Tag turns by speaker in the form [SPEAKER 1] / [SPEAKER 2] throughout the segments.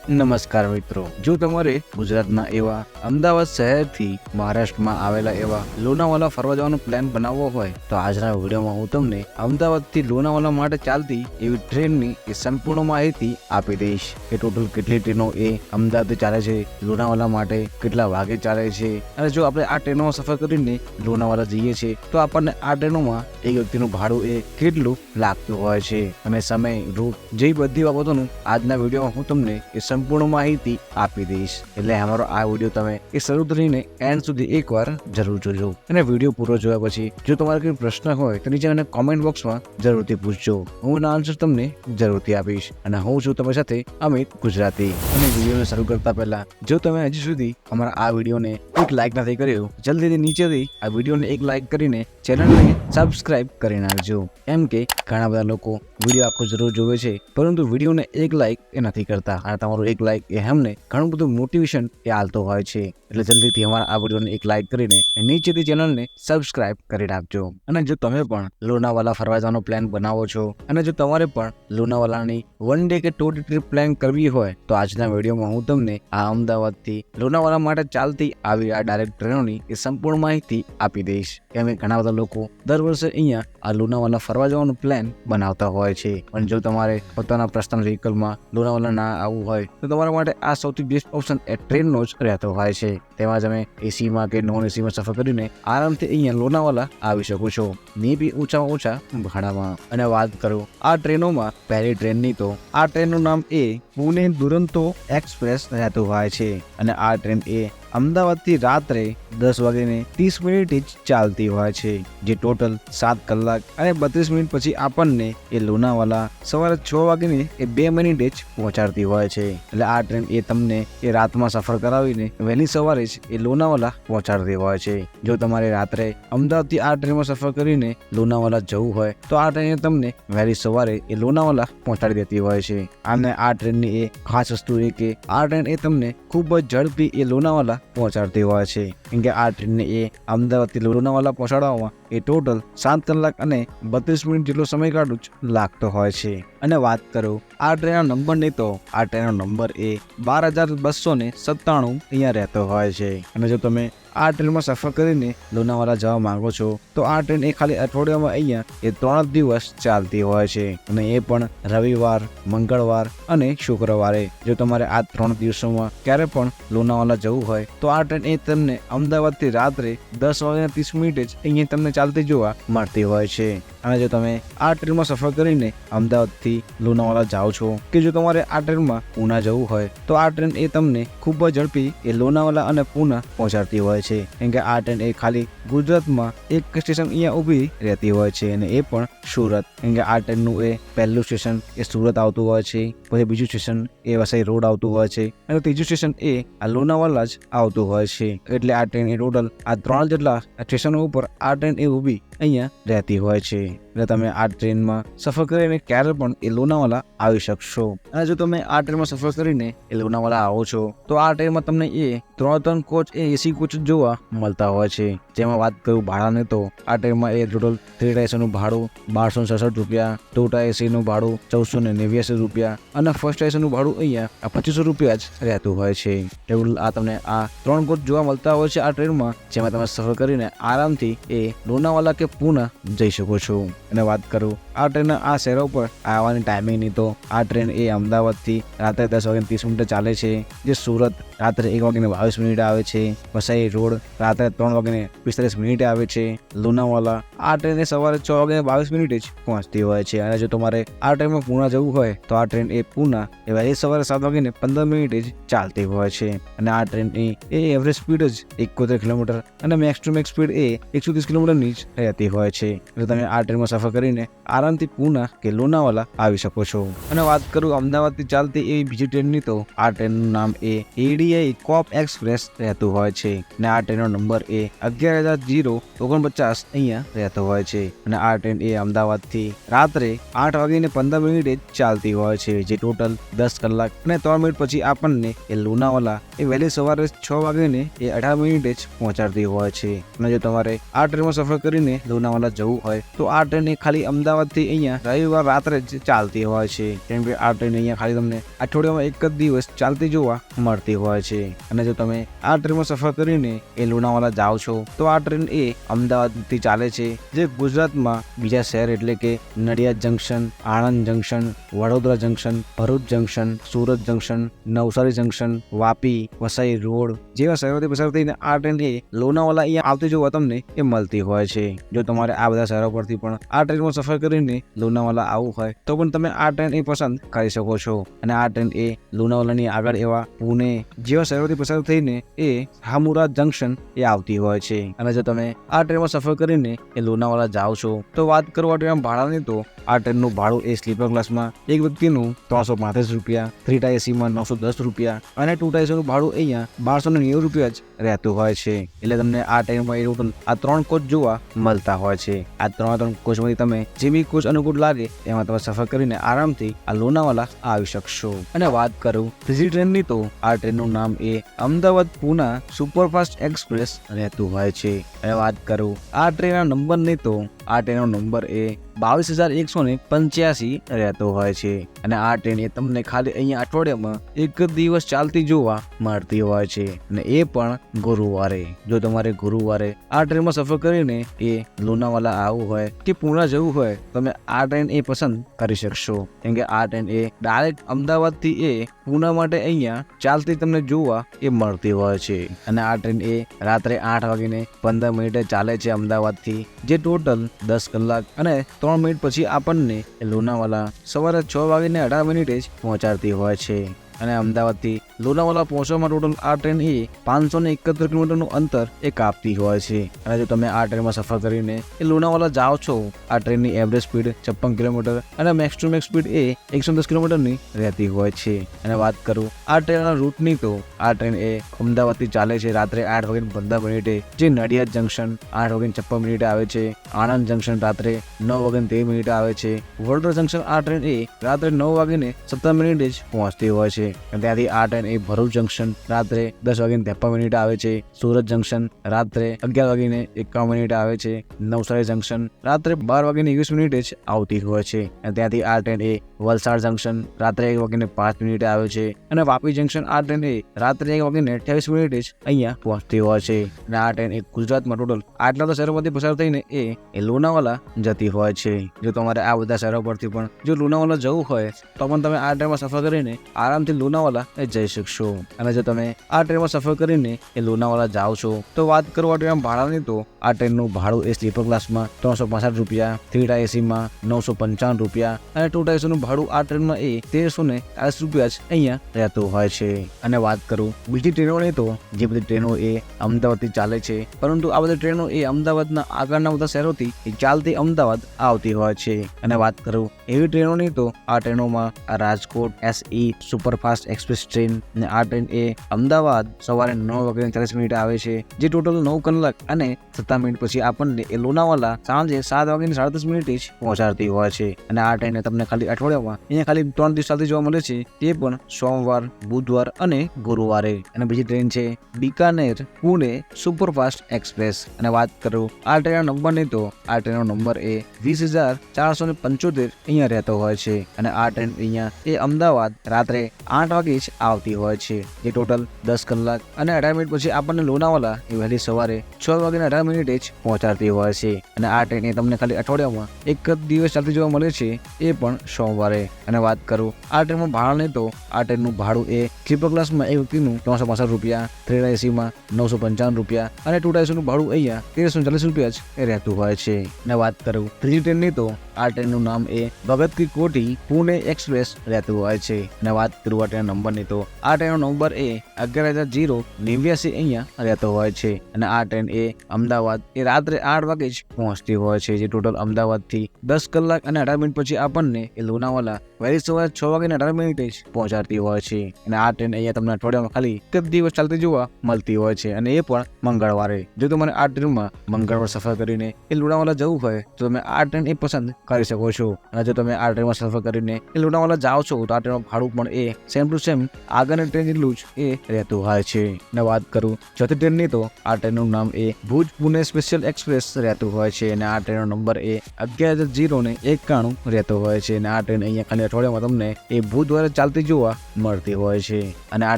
[SPEAKER 1] નમસ્કાર મિત્રો, જો તમારે ગુજરાતના એવા અમદાવાદ શહેરથી મહારાષ્ટ્રમાં આવેલા એવા લોનાવાલા ફરવા જવાનો પ્લાન બનાવવો હોય તો આજના વિડીયોમાં હું તમને અમદાવાદથી લોનાવાલા માટે ચાલતી એવી ટ્રેનની એ સંપૂર્ણ માહિતી આપી દઈશ કે ટોટલ કેટલી ટ્રેનો એ અમદાવાદથી ચાલે છે, લોનાવાલા માટે કેટલા વાગે ચાલે છે, અને જો આપણે આ ટ્રેનોમાં સફર કરીને લોનાવાલા જઈએ છીએ તો આપણને આ ટ્રેનોમાં એક વ્યક્તિનું ભાડું એ કેટલું લાગતું હોય છે અને સમય, રૂટ જે બધી બાબતોનું આજના વિડીયોમાં હું તમને એ સંપૂર્ણ માહિતી આપી દઈશ. એટલે અમારો આ વિડીયો તમે એ શરૂ કરીને એન્ડ સુધી એકવાર જરૂર જોજો અને વિડીયો પૂરો જોયા પછી જો તમારે કોઈ પ્રશ્ન હોય તો નીચે મને કોમેન્ટ બોક્સમાં જરૂરથી પૂછજો. હું એના આન્સર તમને જરૂરથી આપીશ અને હું છું તમારી સાથે અમિત ગુજરાતી. અને વિડીયોને શરૂ કરતા પહેલા જો તમે હજી સુધી અમારા આ વિડીયોને એક લાઈક નથી કર્યો, જલ્દીથી નીચેથી આ વિડીયોને એક લાઈક કરીને ચેનલને સબસ્ક્રાઇબ કરી નાખજો. કેમ કે ઘણા બધા લોકો વિડીયો આખો જરૂર જોવે છે પરંતુ વિડીયોને એક લાઈક એ નથી કરતા અને તમારો એક લાઈક એ અમને ઘણું બધું મોટિવેશન એ આલતો હોય છે. એટલે જલ્દીથી અમારા આ વિડીયોને એક લાઈક કરીને નીચેથી ચેનલને સબસ્ક્રાઇબ કરી નાખજો. અને જો તમે પણ લોનાવાલા ફરવા જવાનો પ્લાન બનાવો છો અને જો તમારે પણ લોનાવાલાની વન ડે કે 2 ડે ટ્રીપ પ્લાન કરવી હોય તો આજના વિડીયોમાં હું તમને આ અમદાવાદથી લોનાવાલા માટે ચાલતી આવી આ ડાયરેક્ટ ટ્રેનોની એ સંપૂર્ણ માહિતી આપી દઈશ. કેમ કે ઘણા બધા લોકો દર વર્ષે અહીંયા આ લોનાવાલા ફરવા જવાનો પ્લાન બનાવતા હોય છે, પણ જો તમારે પોતાના પર્સનલ વ્હીકલમાં લોનાવાલા ના આવવું હોય તો તમારા માટે આ સૌથી બેસ્ટ ઓપ્શન એ ટ્રેનનો જ રહેતો હોય છે. તેમાં તમે એસીમાં કે નોન એસીમાં સફર કરીને આરામથી અહીંયા લોનાવાલા આવી શકો છો, ને બી ઓછામાં ઓછા ભાડામાં. અને વાત કરું આ ટ્રેનોમાં પહેલી ટ્રેનની તો આ ટ્રેનનું નામ એ પુણે દુરંતો એક્સપ્રેસ રહેતું હોય છે અને આ ટ્રેન એ અમદાવાદથી રાત્રે 10:30 જ ચાલતી હોય છે, જે ટોટલ 7 કલાક અને 32 મિનિટ પછી આપણને એ લોનાવાલા સવારે 6:02 જ પહોંચાડતી હોય છે. એટલે આ ટ્રેન એ તમને એ રાતમાં સફર કરાવીને વહેલી સવારે જ એ લોનાવાલા પહોંચાડતી હોય છે. જો તમારે રાત્રે અમદાવાદથી આ ટ્રેનમાં સફર કરીને લોનાવાલા જવું હોય તો આ ટ્રેન તમને વહેલી સવારે એ લોનાવાલા પહોંચાડી દેતી હોય છે. અને આ ટ્રેનની એ ખાસ વસ્તુ એ કે આ ટ્રેન એ તમને ખૂબ જ ઝડપી એ લોનાવાલા પહોંચાડતી હોય છે. કેમ કે આ ટ્રેનને એ અમદાવાદથી લોનાવાલા પહોંચાડવામાં એ ટોટલ 7 કલાક અને 32 મિનિટ જેટલો સમયગાળો જ લાગતો હોય છે. અને વાત કરું આ ટ્રેનના નંબરની તો આ ટ્રેનનો નંબર એ 12,297 અહીંયા રહેતો હોય છે. અને જો તમે આ ટ્રેનમાં સફર કરીને લોનાવાલા જવા માંગો છો તો આ ટ્રેન એ ખાલી અઠવાડિયામાં અહીંયા એ 3 દિવસ ચાલતી હોય છે અને એ પણ રવિવાર, મંગળવાર અને શુક્રવારે. જો તમારે આ 3 દિવસોમાં ક્યારે પણ લોનાવાલા જવું હોય તો આ ટ્રેન એ તમને અમદાવાદથી રાત્રે 10:30 જ અહીંયા તમને ચાલતી જોવા મળતી હોય છે. અને જો તમે આ ટ્રેનમાં સફર કરીને અમદાવાદથી લોનાવાલા જાઓ છો કે જો તમારે આ ટ્રેનમાં પૂના જવું હોય તો આ ટ્રેન એ તમને ખૂબ જ ઝડપી એ લોનાવાલા અને પૂના પહોંચાડતી હોય છે. કેમ કે આ ટ્રેન એ ખાલી ગુજરાતમાં એક સ્ટેશન અહીંયા ઊભી રહેતી હોય છે અને એ પણ સુરત. કેમ કે આ ટ્રેનનું એ પહેલું સ્ટેશન એ સુરત આવતું હોય છે, પછી બીજું સ્ટેશન એ વસઈ રોડ આવતું હોય છે અને ત્રીજું સ્ટેશન એ આ લોનાવાલા જ આવતું હોય છે. એટલે આ ટ્રેન એ ટોટલ આ 3 જેટલા સ્ટેશનો ઉપર આ ટ્રેન એ ઊભી અહીંયા રહેતી હોય છે. એટલે તમે આ ટ્રેનમાં સફર કરીને ક્યારે પણ એ લોનાવાલા આવી શકશો. અને જો તમે આ ટ્રેનમાં સફર કરીને એ લોનાવાલા આવો છો તો આ ટ્રેનમાં તમને એ 3 કોચ એ એસી કોચ જોવા મળતા હોય છે. જેમાં વાત કરું ભાડાને તો આ ટ્રેનમાં એ ટોટલ 3 એસીનું ભાડું 1266 રૂપિયા, 2 એસીનું ભાડું 1489 રૂપિયા અને ફર્સ્ટ એસીનું ભાડું અહીંયા 2500 રૂપિયા જ રહેતું હોય છે. ટોટલ આ તમને આ 3 કોચ જોવા મળતા હોય છે આ ટ્રેનમાં, જેમાં તમે સફર કરીને આરામથી એ લોનાવાલા કે પૂના જઈ શકો છો. અને વાત કરું આ ટ્રેનના આ શહેરો પર આવવાની ટાઈમિંગની તો આ ટ્રેન એ અમદાવાદથી રાત્રે 10:30 ચાલે છે, જે સુરત રાત્રે 1:22 આવે છે, વસઈ રોડ રાત્રે 3:45 આવે છે, લોનાવાલા આ ટ્રેન એ સવારે 6:22 જ પહોંચતી હોય છે. અને જો તમારે આ ટ્રેનમાં પૂના જવું હોય તો આ ટ્રેન એ પૂના એ વહેલી સવારે 7:15 જ ચાલતી હોય છે. અને આ ટ્રેનની એ એવરેજ સ્પીડ જ 71 કિલોમીટર અને મેક્સ ટુ મેક્સ સ્પીડ એ 130 કિલોમીટરની જ રહેતી હોય છે. એટલે તમે આ ટ્રેનમાં સફર કરીને આરામથી પૂના કે લોનાવાલા આવી શકો છો. અને વાત કરું અમદાવાદથી ચાલતી એવી બીજી ટ્રેનની તો આ ટ્રેનનું નામ એ એડીઆઈ કોપ એક્સપ્રેસ રહેતું હોય છે અને આ ટ્રેનનો નંબર એ 11,049 અહીંયા રહેતો હોય છે. અને આ ટ્રેન એ અમદાવાદથી રાત્રે 8:15 જ ચાલતી હોય છે, જે ટોટલ 10 કલાક અને 3 મિનિટ પછી આપણને એ લોનાવાલા એ વહેલી સવારે 6:18 જ પહોંચાડતી હોય છે. અને જો તમારે આ ટ્રેનમાં સફર કરીને લોનાવાલા જવું હોય તો આ ટ્રેન એ ખાલી અમદાવાદથી અહીંયા રવિવાર રાત્રે જ ચાલતી હોય છે. કેમ કે આ ટ્રેન અહીંયા ખાલી તમને અઠવાડિયામાં એક જ દિવસ ચાલતી જોવા મળતી હોય છે. અને જો તમે આ ટ્રેનમાં સફર કરીને એ લોનાવાલા જાઓ છો તો આ ટ્રેન એ અમદાવાદથી ચાલે છે, જે ગુજરાતમાં બીજા શહેર એટલે કે Nadiad junction, Anand junction, Vadodara junction, Bharuch junction, Surat junction, Navsari junction, Vapi, Vasai road જેવા શહેરોથી પસાર થઈને આ ટ્રેન એ લોનાવાલા અહીંયા આવતી જોવા તમને એ મળતી હોય છે. જો તમારે આ બધા શહેરો પરથી પણ આ ટ્રેનમાં સફર કરીને લોનાવાલા આવવું હોય તો પણ તમે આ ટ્રેન એ પસંદ કરી શકો છો. અને આ ટ્રેન એ લોનાવાલાની આગળ એવા પુણે જેવા શહેરોથી પસાર થઈને એ હામુરા જંકશન એ આવતી હોય છે. અને જો તમે આ ટ્રેનમાં સફર કરીને એ લોનાવાલા જાઓ છો તો વાત કરવા ટ્રેન ભાડાની તો આ ટ્રેનનું ભાડું એ સ્લીપર ક્લાસમાં એક વ્યક્તિનું 335 રૂપિયા, 3 ટાયર એસીમાં 910 રૂપિયા અને 2 ટાયર એસીનું ભાડું અહીંયા 1290 રૂપિયા જ રહેતું હોય છે. એટલે તમને આ ટ્રેનમાં એ ટોટલ આ 3 કોચ જોવા મળતા હોય છે. આ 3 કોચમાંથી તમે જે બી કોચ અનુકૂળ લાગે એમાં તમે સફર કરીને આરામથી આ લોનાવાલા આવી શકશો. અને વાત કરું ત્રીજી ટ્રેનની તો આ ટ્રેનનું નામ એ અમદાવાદ પૂના સુપરફાસ્ટ એક્સપ્રેસ રહેતું હોય છે. અને વાત કરું આ ટ્રેનના નંબરની તો આ ટ્રેનનો નંબર એ 22,185 રહેતો હોય છે. અને આ ટ્રેન એ તમને ખાલી અહીંયા અઠવાડિયામાં એક જ દિવસ ચાલતી જોવા મળતી હોય છે, અને એ પણ ગુરુવારે. જો તમારે ગુરુવારે આ ટ્રેનમાં સફર કરીને એ લોનાવાલા આવવું હોય કે પૂના જવું હોય તમે આ ટ્રેન એ પસંદ કરી શકશો. કેમ કે આ ટ્રેન એ ડાયરેક્ટ અમદાવાદથી એ પૂના માટે અહીંયા ચાલતી તમને જોવા એ મળતી હોય છે. અને આ ટ્રેન એ રાત્રે 8:15 ચાલે છે અમદાવાદથી, જે ટોટલ 10 કલાક અને 3 મિનિટ પછી આપણને લોનાવાલા સવારે 6:18 જ પહોંચાડતી હોય છે. અને અમદાવાદથી લોનાવાલા પહોંચવામાં ટોટલ આ ટ્રેન એ 571 કિલોમીટરનું અંતર એ કાપતી હોય છે. અને જો તમે આ ટ્રેનમાં સફર કરીને એ લોનાવાલા જાઓ છો, આ ટ્રેનની એવરેજ સ્પીડ 56 કિલોમીટર અને મેક્સ ટુ મેક્સ સ્પીડ એ 110 કિલોમીટરની રહેતી હોય છે. અને વાત કરું આ ટ્રેનના રૂટની તો આ ટ્રેન એ અમદાવાદથી ચાલે છે રાત્રે 8:15 જે નડિયાદ જંકશન 8:56 આવે છે, આણંદ જંકશન રાત્રે 9:13 આવે છે, વડોદરા જંકશન આ ટ્રેન એ રાત્રે 9:17 જ પહોંચતી હોય છે. ત્યાંથી આ ટ્રેન એ ભરૂચ જંકશન રાત્રે 10:53 આવે છે, સુરત જંકશન રાત્રે 11:51 આવે છે, નવસારી જંકશન રાત્રે 12:20 જ આવતી હોય છે. અને ત્યાંથી આ ટ્રેન એ વલસાડ જંકશન રાત્રે 1:05 આવે છે, અને વાપી જંકશન આ ટ્રેન એ રાત્રે 1:28 જ અહીંયા પહોંચતી હોય છે. અને આ ટ્રેન એ ગુજરાતમાં ટોટલ આટલા તો શહેરોમાંથી પસાર થઈને એ લોનાવાલા જતી હોય છે. જો તમારે આ બધા શહેરો પરથી પણ જો લોનાવાલા જવું હોય તો પણ તમે આ ટ્રેનમાં સફર કરીને આરામથી લોનાવાલા એ જઈ શકશો. અને જો તમે આ ટ્રેનમાં સફર કરીને એ લોનાવાલા જાઓ છો તો વાત કરવા ટ્રેન ભાડાની તો આ ટ્રેનનું ભાડું એ સ્લીપર ક્લાસમાં 365 રૂપિયા, 3 ટાયર એસીમાં 955 રૂપિયા અને 2 ટાયર એસીનું ભાડું આ ટ્રેનમાં એ 1340 રૂપિયા જ અહીંયા રહેતું હોય છે. અને વાત કરું બીજી ટ્રેનોની તો જે બધી ટ્રેનો એ અમદાવાદથી ચાલે છે, પરંતુ આ બધી ટ્રેનો એ અમદાવાદના આગળના બધા શહેરોથી એ ચાલતી અમદાવાદ આવતી હોય છે. અને વાત કરું એવી ટ્રેનોની તો આ ટ્રેનોમાં Rajkot SE superfast express train, અને આ ટ્રેન એ અમદાવાદ સવારે 9:40 આવે છે, જે ટોટલ 9 કલાક અને 7 મિનિટ પછી આપણને એ લોનાવાલા સાંજે 7:37 જ પહોંચાડતી હોય છે. અને આ ટ્રેન તમને ખાલી અઠવાડિયામાં અહીંયા ખાલી 3 દિવસ ચાલતી જોવા મળે છે, તે પણ સોમવાર, બુધવાર અને ગુરુવારે. અને બીજી ટ્રેન છે બિકાનેર પુણે સુપરફાસ્ટ એક્સપ્રેસ. અને વાત કરું આ ટ્રેનના નંબરની તો આ ટ્રેનનો નંબર એ 20,475 અહીંયા રહેતો હોય છે. અને આ ટ્રેન અહીંયા એ અમદાવાદ રાત્રે 8 વાગે જ આવતી હોય છે, જે ટોટલ 10 કલાક અને 18 મિનિટ પછી આપણને લોનાવાલા એ વહેલી સવારે 6:18 જ પહોંચાડતી હોય છે. અને આ ટ્રેન એ તમને ખાલી અઠવાડિયામાં એક જ દિવસ ચાલતી જોવા મળે છે, એ પણ સોમવારે. અને વાત કરું આ ટ્રેનમાં ભાડાની તો આ ટ્રેનનું ભાડું એ સ્લીપર ક્લાસમાં એક વ્યક્તિનું 365 રૂપિયા, 3 ટાયર એસીમાં 955 રૂપિયા અને 2 ટાયર એસીનું ભાડું અહીંયા 1340 રૂપિયા જ રહેતું હોય છે. અને વાત કરું ત્રીજી ટ્રેનની તો આ ટ્રેનનું નામ એ ભગત કી કોઠી પુણે એક્સપ્રેસ રહેતું હોય છે. અને વાત કરું આ ટ્રેન નંબરની તો આ ટ્રેનનો નંબર એ 11,089 અહીંયા રહેતો હોય છે. અને આ ટ્રેન એ અમદાવાદ એ રાત્રે 8 વાગે જ પહોંચતી હોય છે, જે ટોટલ અમદાવાદથી 10 કલાક અને 18 મિનિટ પછી આપણને એ લોનાવાલા વહેલી સવારે 6:18 જ પહોંચાડતી હોય છે. અને આ ટ્રેન અહીંયા તમને અઠવાડિયામાં ખાલી એક જ દિવસ ચાલતી જોવા મળતી હોય છે, અને એ પણ મંગળવારે. જો તમારે આ ટ્રેનમાં મંગળવાર સફર કરીને એ લોનાવાલા જવું હોય તો તમે આ ટ્રેન એ પસંદ કરી શકો છો. અને જો તમે આ ટ્રેનમાં સફર કરીને એ લોનાવાલા જાઓ છો તો આ ટ્રેનનું ભાડું પણ એ સેમ ટુ સેમ આગળની ટ્રેન જેટલું જ એ રહેતું હોય છે. અને વાત કરું ચોથી ટ્રેનની તો આ ટ્રેનનું નામ એ ભુજ પુણે સ્પેશિયલ એક્સપ્રેસ રહેતું હોય છે અને આ ટ્રેનનો નંબર એ 11,091 રહેતો હોય છે. અને આ ટ્રેન અહીંયા ખાલી અઠવાડિયામાં તમને એ ભુજ દ્વારા ચાલતી જોવા મળતી હોય છે. અને આ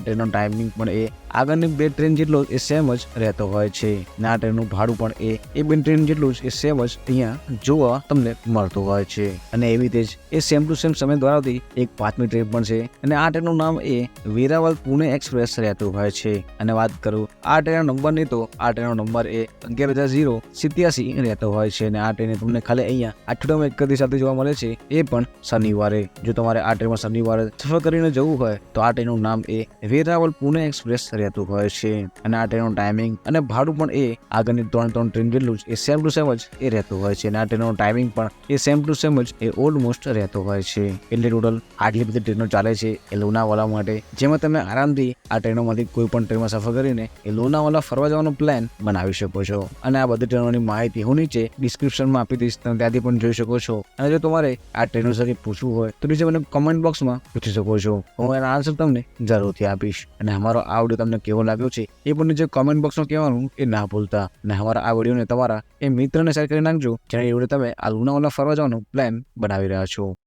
[SPEAKER 1] ટ્રેનનો ટાઈમિંગ પણ એ આગળની બે ટ્રેન જેટલો એ સેમ જ રહેતો હોય છે. અને આ ટ્રેનનું ભાડું પણ એ બે ટ્રેન જેટલું જ એ સેમ જ અહીંયા જોવા તમને મળતું હોય છે. અને એવી રીતે જ એ સેમ ટુ સેમ સમય ધરાવતી એક 5મી ટ્રેન પણ છે અને આ ટ્રેનનું નામ એ વેરાવળ પુણે એક્સપ્રેસ રહેતું હોય છે. અને વાત કરું આ ટ્રેનના નંબરની તો આ ટ્રેનનો નંબર એ 11,087 રહેતો હોય છે. અને આ ટ્રેન તમને ખાલી અહીંયા અઠવાડિયામાં એક દિવસ સાથે જોવા મળે છે, એ પણ શનિવારે. જો તમારે આ ટ્રેનમાં શનિવારે સફર કરીને જવું હોય તો આ ટ્રેનનું નામ એ વેરાવળ પુણે એક્સપ્રેસ રહેતું હોય છે. અને આ ટ્રેનનો ટાઈમિંગ અને ભાડું પણ એ આગળની 3 ટ્રેન જેટલું જ એ સેમ ટુ સેમ જ એ રહેતું હોય છે. અને આ ટ્રેનનો ટાઈમિંગ પણ એ સેમ ટુ સેમ જ એ ઓલમોસ્ટ રહેતો હોય છે. એટલે ટોટલ આટલી બધી ટ્રેનો ચાલે છે એ લોનાવાલા માટે, જેમાં તમે આરામથી આ ટ્રેનોમાંથી કોઈ પણ ટ્રેનમાં સફર કરીને એ લોનાવાલા ફરવા જવાનો પ્લાન બનાવી શકો છો. અને આ બધી ટ્રેનોની માહિતી હું નીચે ડિસ્ક્રિપ્શનમાં આપી દઈશ, તમે ત્યાંથી પણ જોઈ શકો છો. અને જો તમારે આ ટ્રેનો વિશે પૂછવું હોય તો નીચે મને કમેન્ટ બોક્સમાં પૂછી શકો છો, હું એના આન્સર તમને જરૂરથી આપીશ. અને અમારો આ વિડીયો તમને કેવો લાગ્યો છે એ પણ નીચે કોમેન્ટ બોક્સમાં કહેવાનું એ ના ભૂલતા. અને અમારા આ વિડીયોને તમારા એ મિત્રને શેર કરી નાખજો જેને વિડીયો તમે આ લોનાવાલા ફરવા જવાનો પ્લાન બનાવી રહ્યા છો.